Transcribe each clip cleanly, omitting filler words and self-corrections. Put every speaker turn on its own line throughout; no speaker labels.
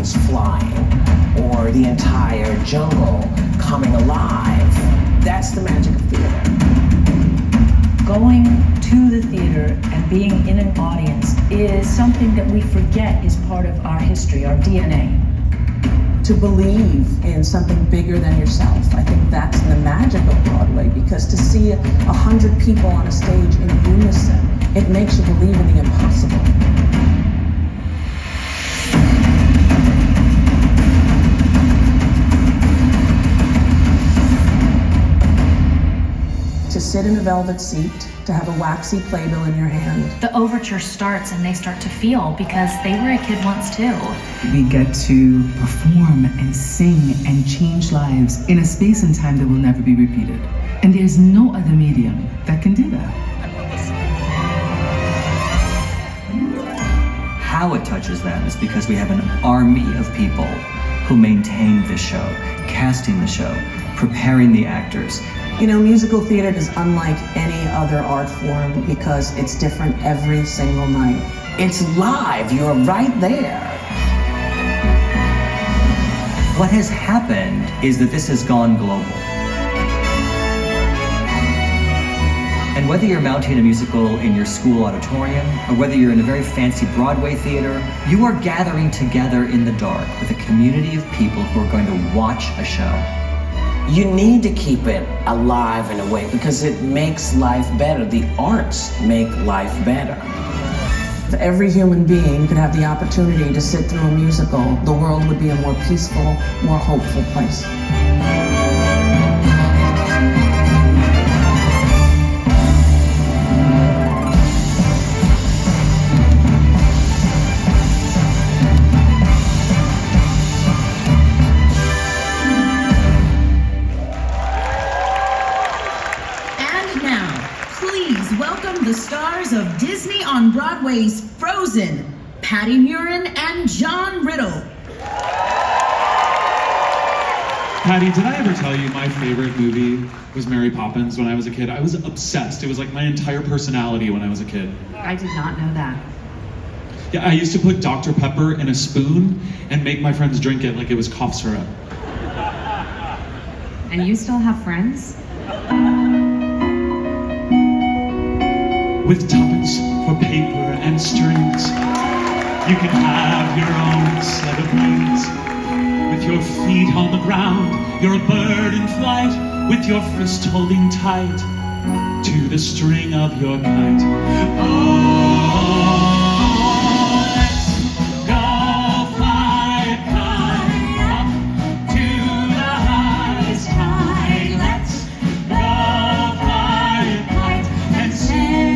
dragons flying, or the entire jungle coming alive. That's the magic of theater.
Going to the theater and being in an audience is something that we forget is part of our history, our DNA.
To believe in something bigger than yourself. I think that's the magic of Broadway, because to see 100 people on a stage in unison, it makes you believe in the impossible. To sit in a velvet seat, to have a waxy playbill in your hand.
The overture starts and they start to feel, because they were a kid once too.
We get to perform and sing and change lives in a space and time that will never be repeated. And there's no other medium that can do that.
How it touches them is because we have an army of people who maintain the show, casting the show, preparing the actors.
You know, musical theater is unlike any other art form because it's different every single night.
It's live, you're right there.
What has happened is that this has gone global. And whether you're mounting a musical in your school auditorium, or whether you're in a very fancy Broadway theater, you are gathering together in the dark with a community of people who are going to watch a show.
You need to keep it alive in a way because it makes life better. The arts make life better.
If every human being could have the opportunity to sit through a musical, the world would be a more peaceful, more hopeful place.
The stars of Disney on Broadway's Frozen, Patti Murin and John Riddle.
Patti, did I ever tell you my favorite movie was Mary Poppins when I was a kid? I was obsessed. It was like my entire personality when I was a kid.
I did not know that.
Yeah, I used to put Dr. Pepper in a spoon and make my friends drink it like it was cough syrup.
And you still have friends?
With tuppence for paper and strings, you can have your own set of wings. With your feet on the ground, you're a bird in flight, with your fist holding tight to the string of your kite. Oh, let's go fly a kite up to the high sky. Let's go fly a kite and sing.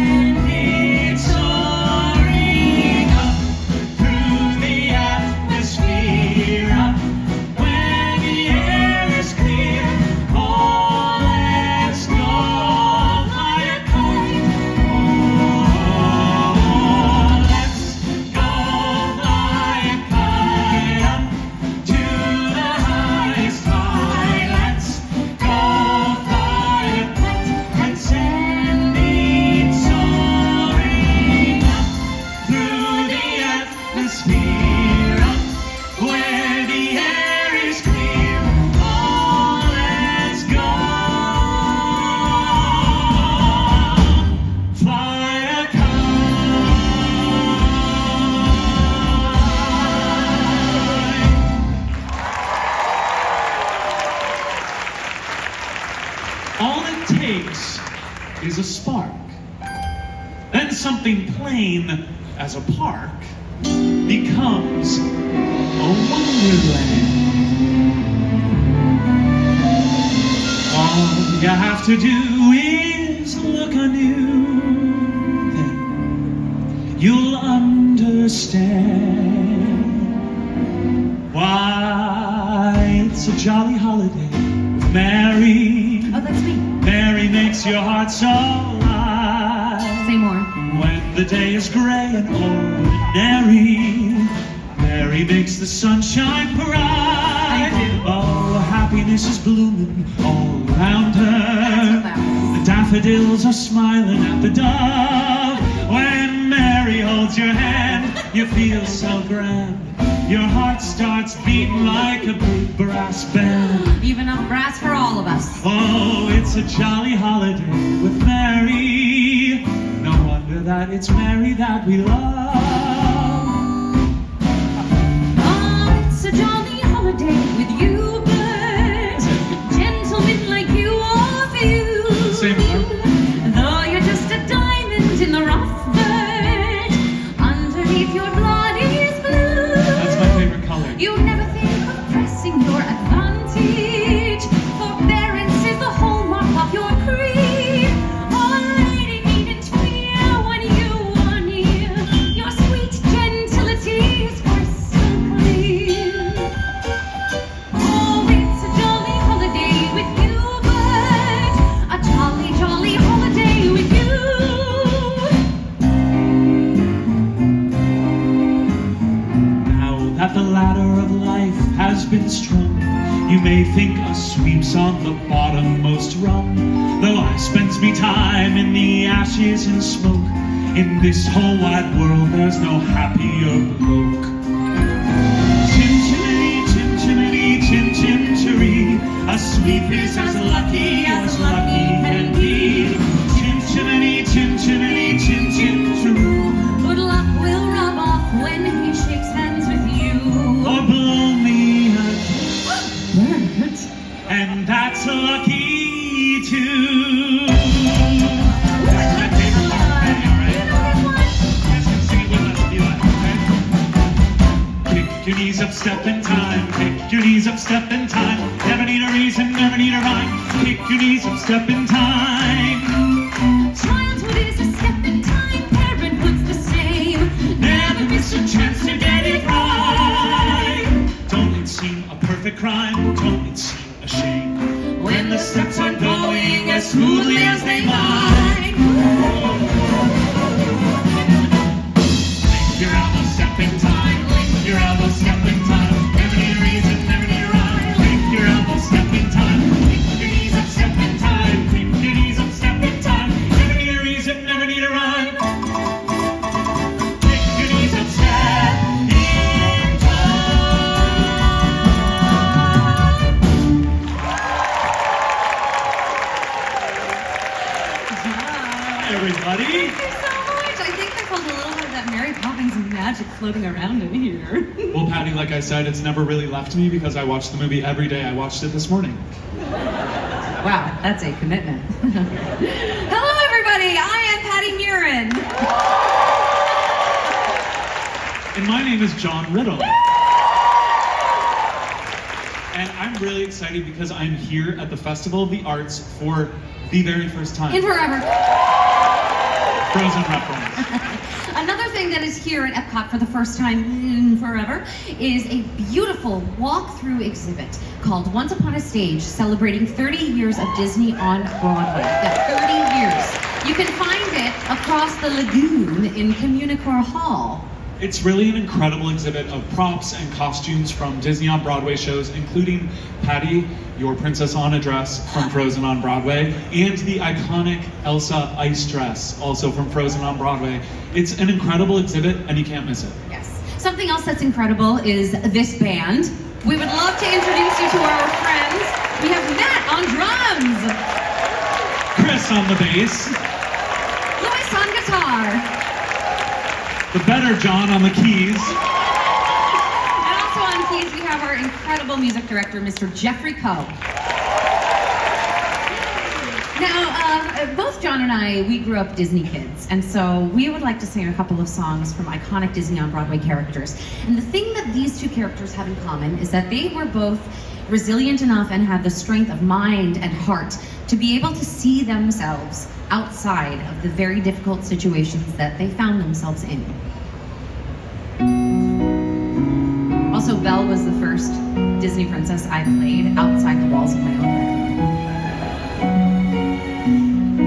Is a spark. Then something plain as a park becomes a wonderland. All you have to do is look anew, then you'll understand why it's a jolly holiday with Mary.
Oh, that's me.
Mary makes your heart so light.
Say more.
When the day is gray and ordinary, Mary makes the sunshine bright. Oh, happiness is blooming all around her. The daffodils are smiling at the dove. When Mary holds your hand, you feel so grand. your heart starts beating like a big brass band.
Even enough brass for all of us.
Oh, it's a jolly holiday with Mary. No wonder that it's Mary that we love.
Oh, it's a jolly holiday with you, bird. Gentlemen like you are few.
Same here.
Though you're just a diamond in the rough, bird, underneath your blood is blue.
That's my favorite color.
You never think of pressing your advantage. Forbearance is the hallmark of your creed. Oh, lady, needn't fear when you are near. Your sweet gentility is crystal clear. Oh, it's a jolly holiday with you, bird. A jolly, jolly holiday with you.
Now that the ladder of life has been strung, you may think a sweep's on the bottommost rung. Though I spends me time in the ashes and smoke, in this whole wide world there's no happier bloke. Chim-chimney, chim-chimney, chim-chim-cheree, a sweep is as lucky can be. Chim-chimney, chim-chimney, chim-chim-cheroo,
Good luck will rub off when he shakes hands with you.
or blow me a
Bird.
and that's lucky too. That's my favorite part, Penny, all right? Yes, you sing it with us, Eli, okay? Pick your knees up, step in time. Pick your knees up, step in time. Never need a reason, never need a rhyme. Pick your knees up, step in time.
Childhood is a step in time, parenthood's the same.
Never miss a chance to get it right. Don't it seem a perfect crime? Don't it seem a shame when the steps aren't going as smoothly as they might? Link your elbow, step in time. Link your elbow, step in time. Never need a reason, never need a rhyme. Link your elbow, step in time. Pick your knees up, step in time. Pick your knees up, step in time. Never need a reason, never need a rhyme. Pick your knees up, step in time. Hi, everybody.
Thank you so much. I think I felt a little bit of that Mary Poppins magic floating around in here.
Well, Patty, like I said, it's never really left me because I watch the movie every day. I watched it this morning.
Wow, that's a commitment. Hello, everybody. I am Patti Murin.
And my name is John Riddle. And I'm really excited because I'm here at the Festival of the Arts for the very first time.
In forever.
Frozen reference.
Another thing that is here at Epcot for the first time in forever is a beautiful walk-through exhibit called Once Upon a Stage, celebrating 30 years of Disney on Broadway. Yeah, 30 years. You can find it across the lagoon in Communicore Hall.
It's really an incredible exhibit of props and costumes from Disney on Broadway shows, including Patty, your Princess Anna dress from Frozen on Broadway, and the iconic Elsa ice dress, also from Frozen on Broadway. It's an incredible exhibit, and you can't miss it.
Yes. Something else that's incredible is this band. We would love to introduce you to our friends. We have Matt on drums,
Chris on the bass,
Louis on guitar,
the better John on the keys.
and also on keys we have our incredible music director, Mr. Jeffrey Coe. Now, both John and I, we grew up Disney kids, and so we would like to sing a couple of songs from iconic Disney on Broadway characters. And the thing that these two characters have in common is that they were both resilient enough and had the strength of mind and heart to be able to see themselves outside of the very difficult situations that they found themselves in. Also, Belle was the first Disney princess I played outside the walls of my own bedroom.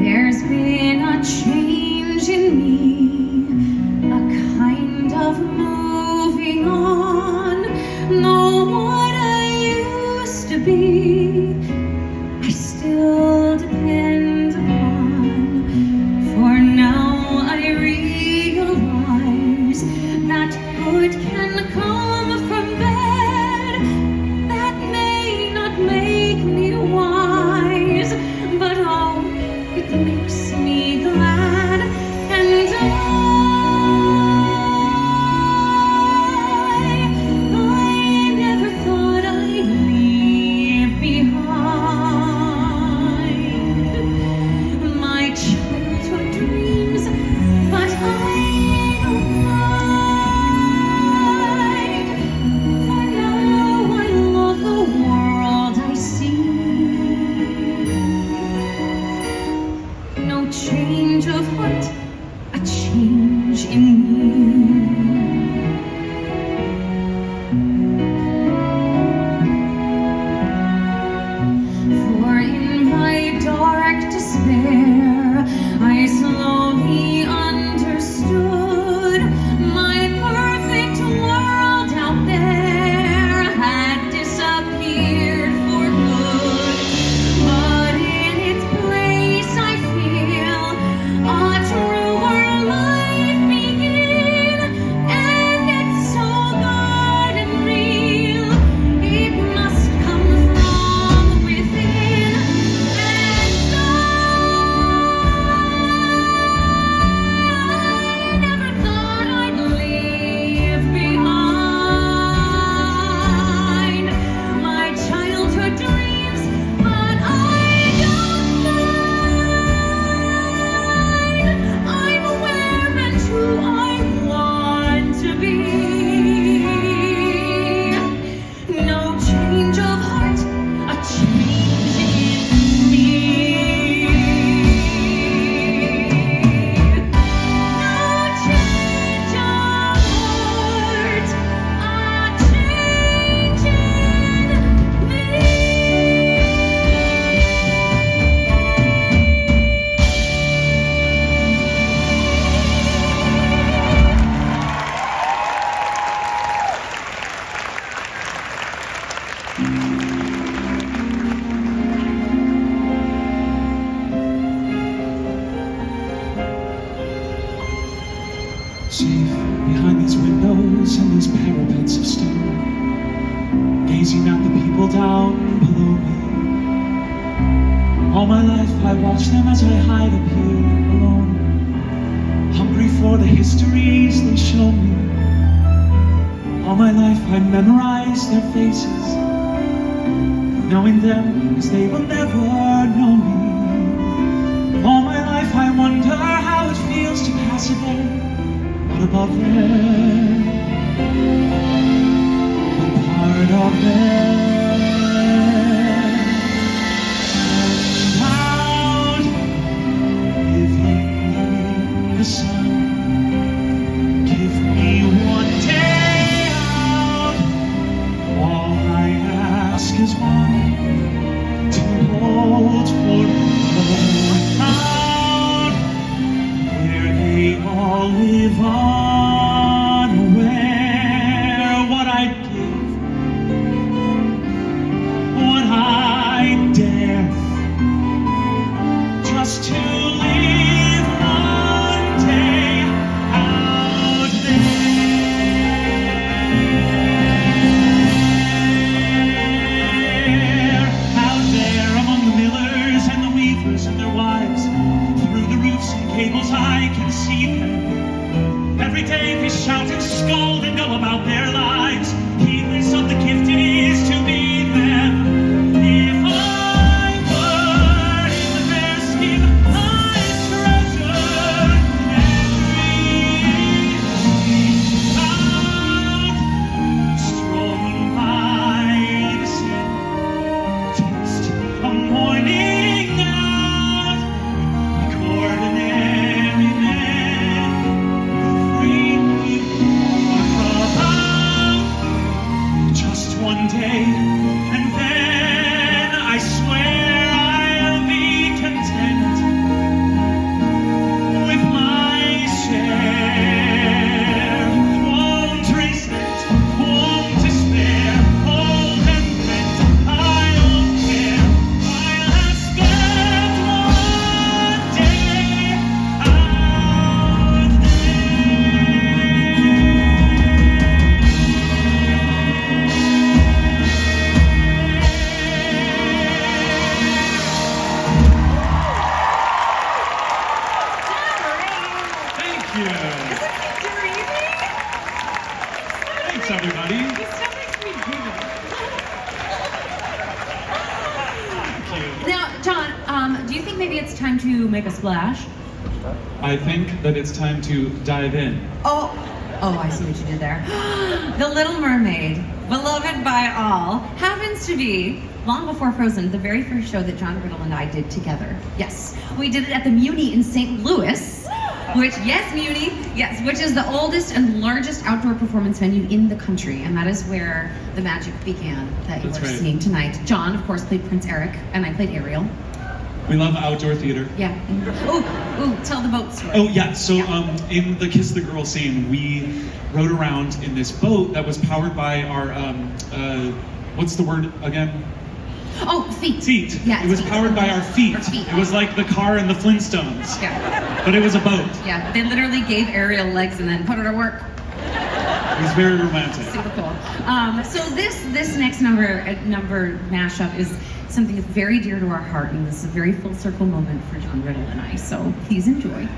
There's been a change in me, a kind of moving on. No what I used to be, I still depend upon. For now I realize that good can come from
Safe behind these windows and these parapets of stone, gazing at the people down below me. All my life I watch them as I hide up here alone, hungry for the histories they show me. All my life I memorize their faces, knowing them as they will never know me. All my life I wonder how it feels to pass a day, not above them, but part of them. Out, giving me the sun, give me one day out. All I ask is one to hold forever. Out, where they all live unaware what I'd give, what I dare, just to live one day out there among the millers and the weavers and their wives. Through the roofs and cables I can see them. Every day they shout and scold and know about their lives, heedless of the gift it is to be them. If I were in their skin, I'd treasure every sound. Strolling by the sea, taste a morning out, like ordinary men, free about just one day, and then I swear I'll be content with my share. Won't resent, won't despair, hold and bent, I don't care. I'll have spent one day out Thank you. Thanks, everybody. Thank you.
Now, John, do you think maybe it's time to make a splash?
I think that it's time to dive in.
Oh, I see what you did there. The Little Mermaid, beloved by all, happens to be, long before Frozen, the very first show that John Riddle and I did together. Yes, we did it at the Muni in St. Louis, which is the oldest and largest outdoor performance venue in the country, and that is where the magic began that you
That's
are
right.
seeing tonight. John, of course, played Prince Eric, and I played Ariel.
We love outdoor theater.
Yeah. Ooh, tell the boat story.
Oh yeah, so in the Kiss the Girl scene, we rode around in this boat that was powered by our what's the word again?
Oh, feet.
Feet.
Yeah,
it was
feet.
powered by our feet.
Our feet.
It was like the car in the Flintstones,
Yeah.
but it was a boat.
Yeah, they literally gave Ariel legs and then put her to work.
It was very romantic.
Super cool. So this next number mashup is something that's very dear to our heart, and this is a very full circle moment for John Riddle and I. So please enjoy.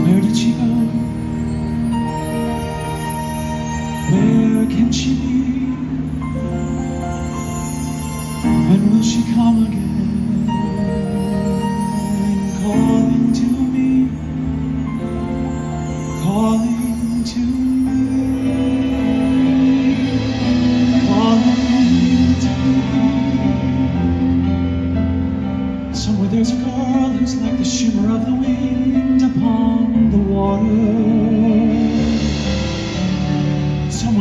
Where did she go? Where can she be? When will she come again? Calling to me, calling to me, calling to me. Somewhere there's a girl who's like the shimmer of the wind upon the water.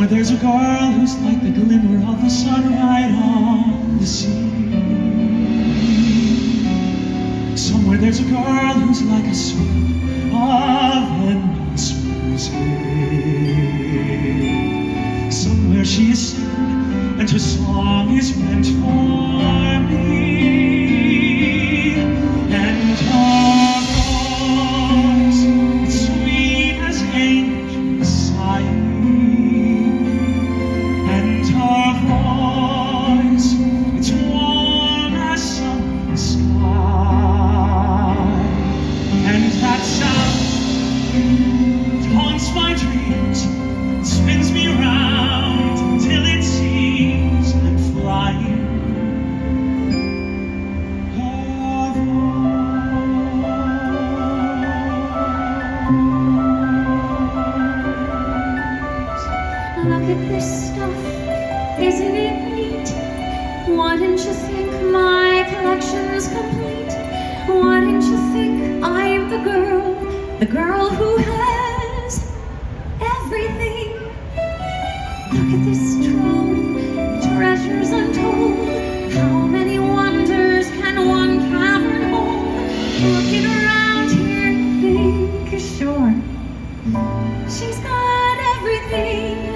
Somewhere there's a girl who's like the glimmer of the sun right on the sea. Somewhere there's a girl who's like a sweep of endless music. Somewhere she is singing, and her song is meant for me. And her voice, it's sweet as angels sighing. And her voice, it's warm as summer sky. And that sound, it haunts my dreams, it spins me round till it seems I'm flying.
Look at this stuff, isn't it neat? Wouldn't you think my collection's complete? Wouldn't you think I'm the girl who has everything? Look at this trove, treasures untold. How many wonders can one cavern hold? Looking around here, think, sure, she's got everything.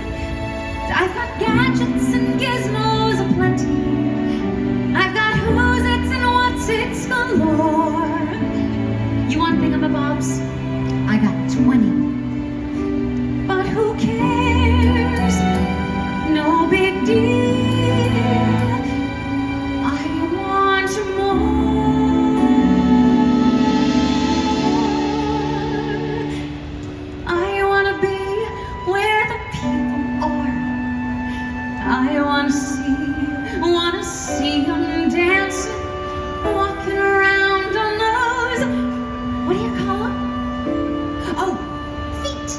I've got gadgets and gizmos aplenty. I've got who's its and what's its galore. You want thingamabobs? I got 20. But who cares? No big deal. I want more. I want to be where the people are. I want to see them dancing, walking around on those, what do you call them? Oh, feet.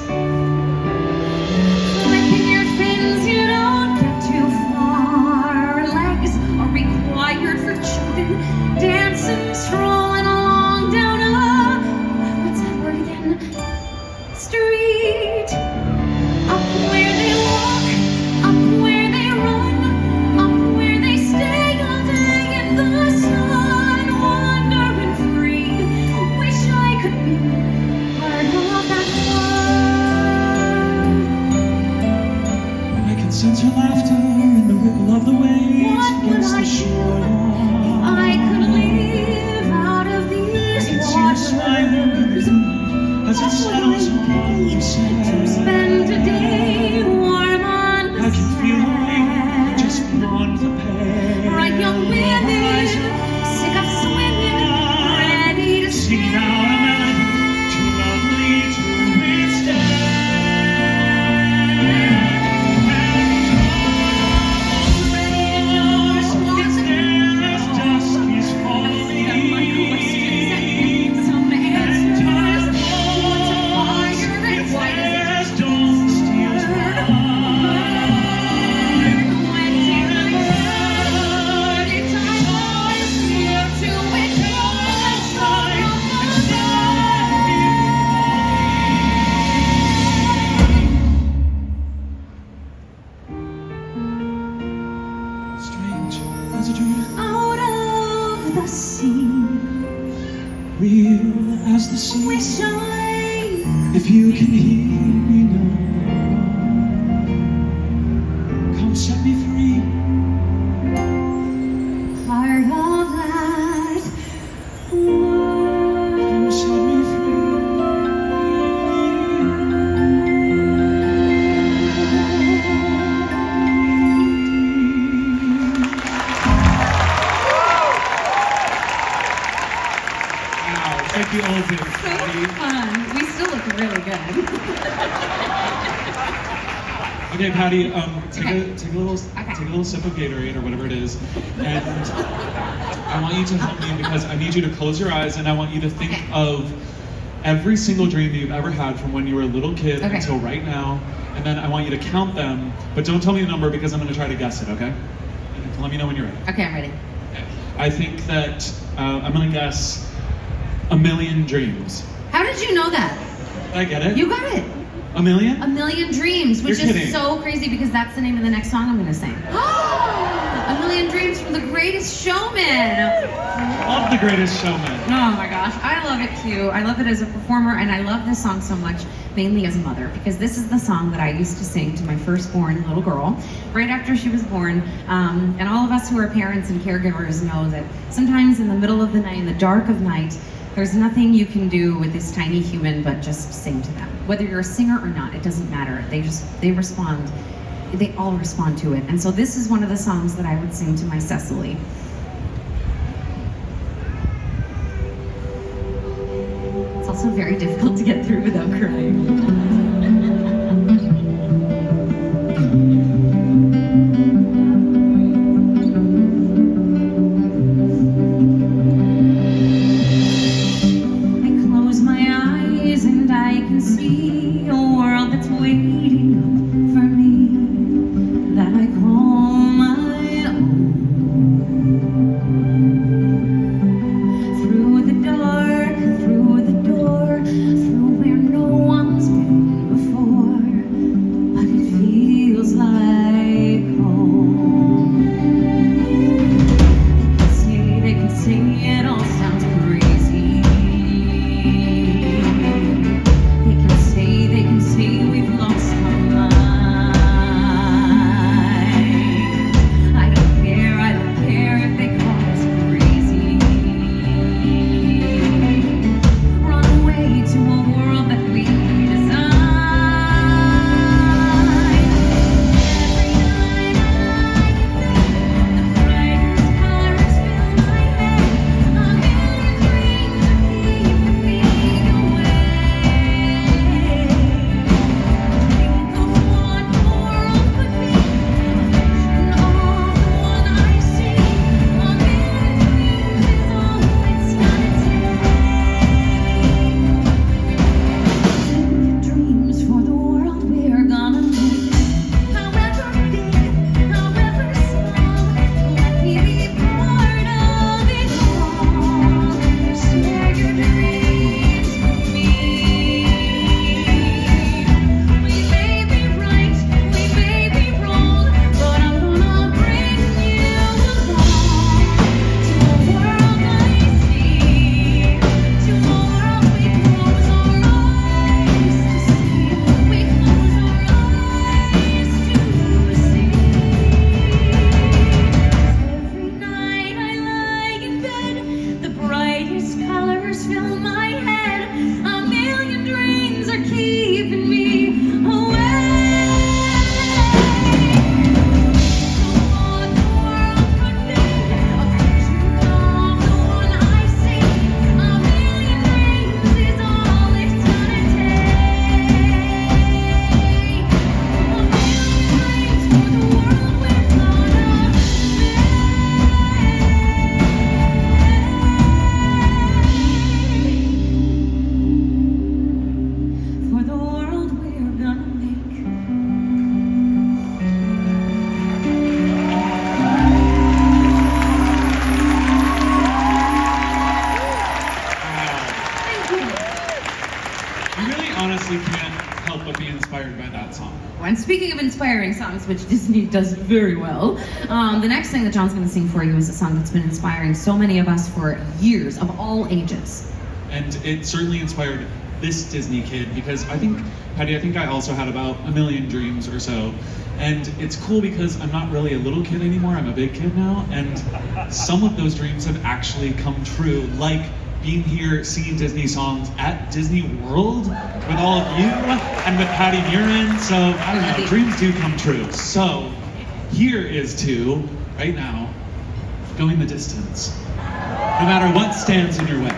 Flipping your fins, you don't get too far. Legs are required for children, dancing, strolling along down a, what's that word again? Street. Up where they walk, up where they run, up where they stay all day in the sun, wandering free. Wish I could be part of that
I can sense her laughter in the ripple of the waves
What would
against
I
the
do
shoreline.
if I could live out of these
I can see her smiling
waters?
as it settles on the
To
sand.
spend a day warm on the
I can feel her ring
sand.
just beyond the pale.
Bright young women, sick of swimming, ready to
Singing out a melody too lovely to withstand. It's there as dusk is falling.
some
And
answers.
time
What's a fire
it's
and
there
what is
as dawn steals by.
when daylight it's always here to withdraw from
Strange as a dream,
out of the sea.
real as the sea.
Wish I
If you can hear me now, come set me free.
part of that world.
Come set me Wow, thank you all of you. Patti.
Fun. We still look really good.
Okay, Patti, take
Okay.
a little
Okay.
take a little sip of Gatorade or whatever it is, and I want you to help me because I need you to close your eyes and I want you to think
Okay.
of every single dream that you've ever had from when you were a little kid
Okay.
until right now, and then I want you to count them, but don't tell me the number because I'm going to try to guess it. Okay? And let me know when you're ready.
Okay, I'm ready.
I think that I'm going to guess 1,000,000 dreams.
How did you know that?
Did I get it?
You got it.
A Million?
A Million Dreams, which
You're
is
kidding.
so crazy because that's the name of the next song I'm gonna sing. A Million Dreams from The Greatest Showman.
Love The Greatest Showman.
Oh my gosh, I love it too. I love it as a performer, and I love this song so much, mainly as a mother, because this is the song that I used to sing to my firstborn little girl right after she was born. And all of us who are parents and caregivers know that sometimes in the middle of the night, in the dark of night, there's nothing you can do with this tiny human but just sing to them. Whether you're a singer or not, it doesn't matter. They respond. They all respond to it. And so this is one of the songs that I would sing to my Cecily. It's also very difficult to get through without crying. And speaking of inspiring songs, which Disney does very well, the next thing that John's going to sing for you is a song that's been inspiring so many of us for years, of all ages.
And it certainly inspired this Disney kid, because I think, Patti, I also had about a million dreams or so. And it's cool because I'm not really a little kid anymore, I'm a big kid now, and some of those dreams have actually come true, like being here singing Disney songs at Disney World with all of you and with Patti Murin. So, I don't know, dreams do come true. So, here is to, right now, Going the Distance. No matter what stands in your way.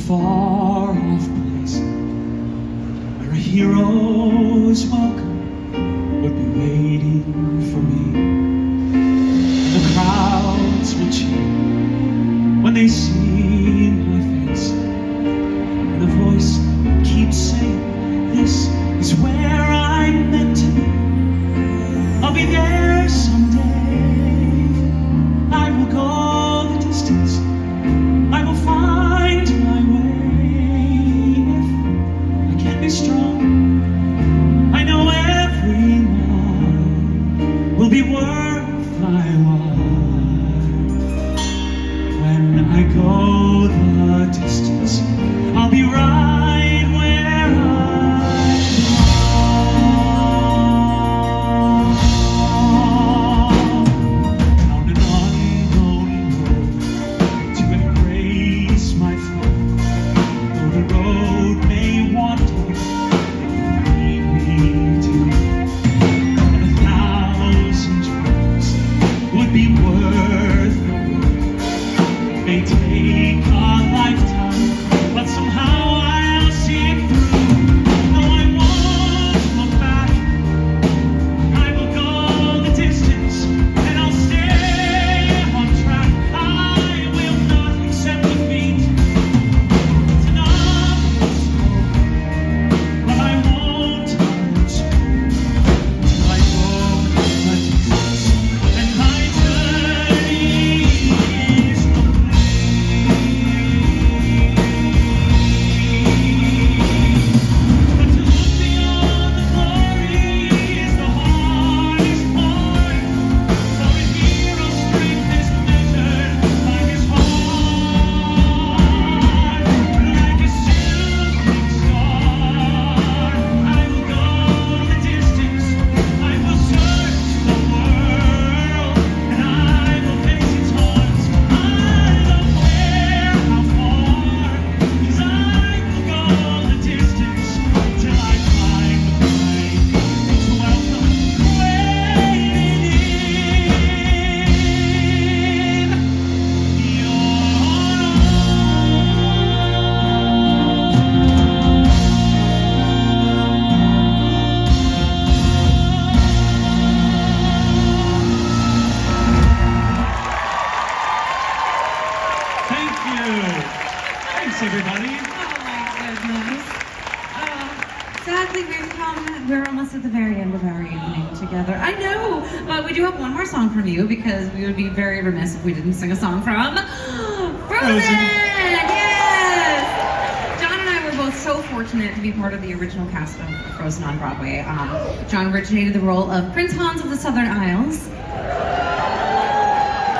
Far-off place where a hero's welcome would be waiting for me. The crowds would cheer when they see my face, and the
we're almost at the very end of our evening together. I know, but we do have one more song from you because we would be very remiss if we didn't sing a song from Frozen. Yes. John and I were both so fortunate to be part of the original cast of Frozen on Broadway. John originated the role of Prince Hans of the Southern Isles. It's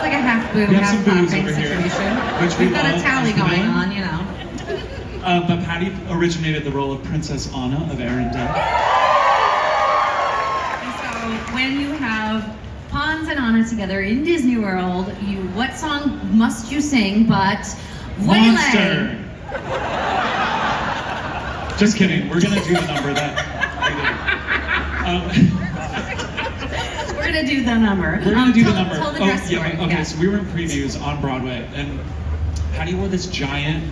like a half boo, half clapping situation. We've got a tally going on, you know.
But Patti originated the role of Princess Anna of Arendelle.
And so when you have Hans and Anna together in Disney World, what song must you sing but
Monster! Just kidding, we're gonna do the number that
We're gonna do the number.
We're gonna do the number.
Tell the dress story.
Okay,
Yeah.
so we were in previews on Broadway, and Patti wore this giant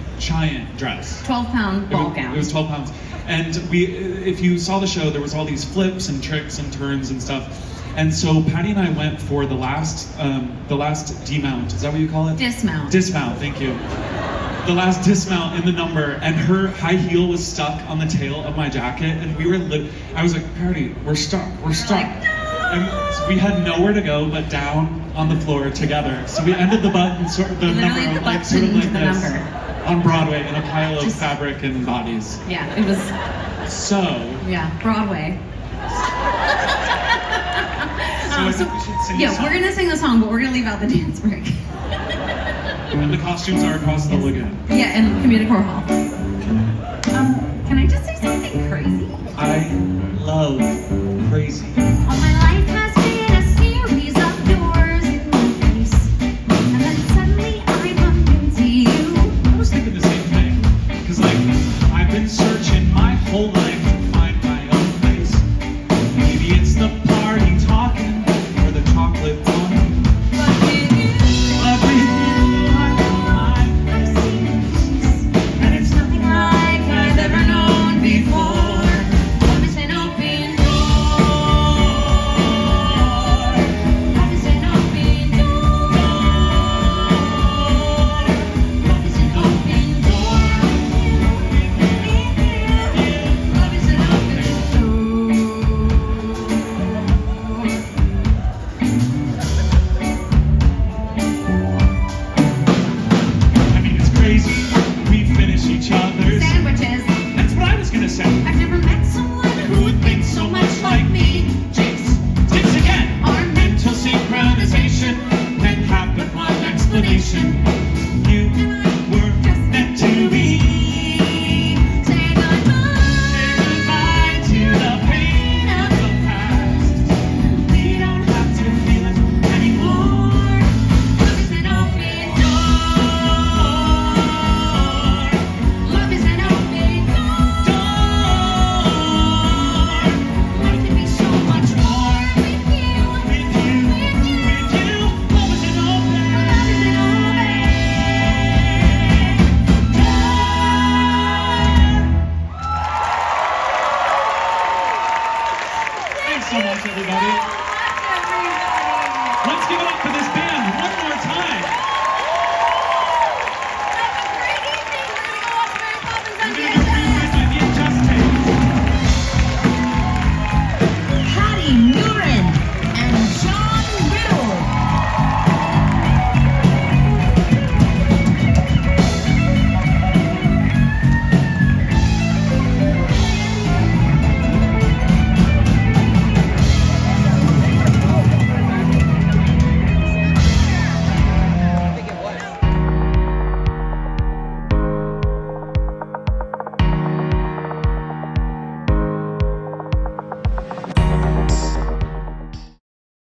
dress.
12-pound ball gown.
It was 12 pounds. And if you saw the show, there was all these flips and tricks and turns and stuff. And so Patti and I went for the last demount. Is that what you call it?
Dismount.
Dismount, thank you. The last dismount in the number, and her high heel was stuck on the tail of my jacket, and I was like, Patti, we're stuck.
Like, no!
And so we had nowhere to go but down on the floor together. So we ended the number like sort of like this on Broadway in a pile of fabric and bodies.
Yeah, it was.
So.
Yeah, Broadway.
So I think we should sing the song.
We're gonna sing the song, but we're gonna leave out the dance break.
And the costumes are across the lagoon.
Yeah, and Community Core Hall. Can I just say something crazy?
I love crazy.
All my life has been a series of doors in my face, and then suddenly I bumped into you.
I was thinking the same thing. Because, like, I've been searching my whole life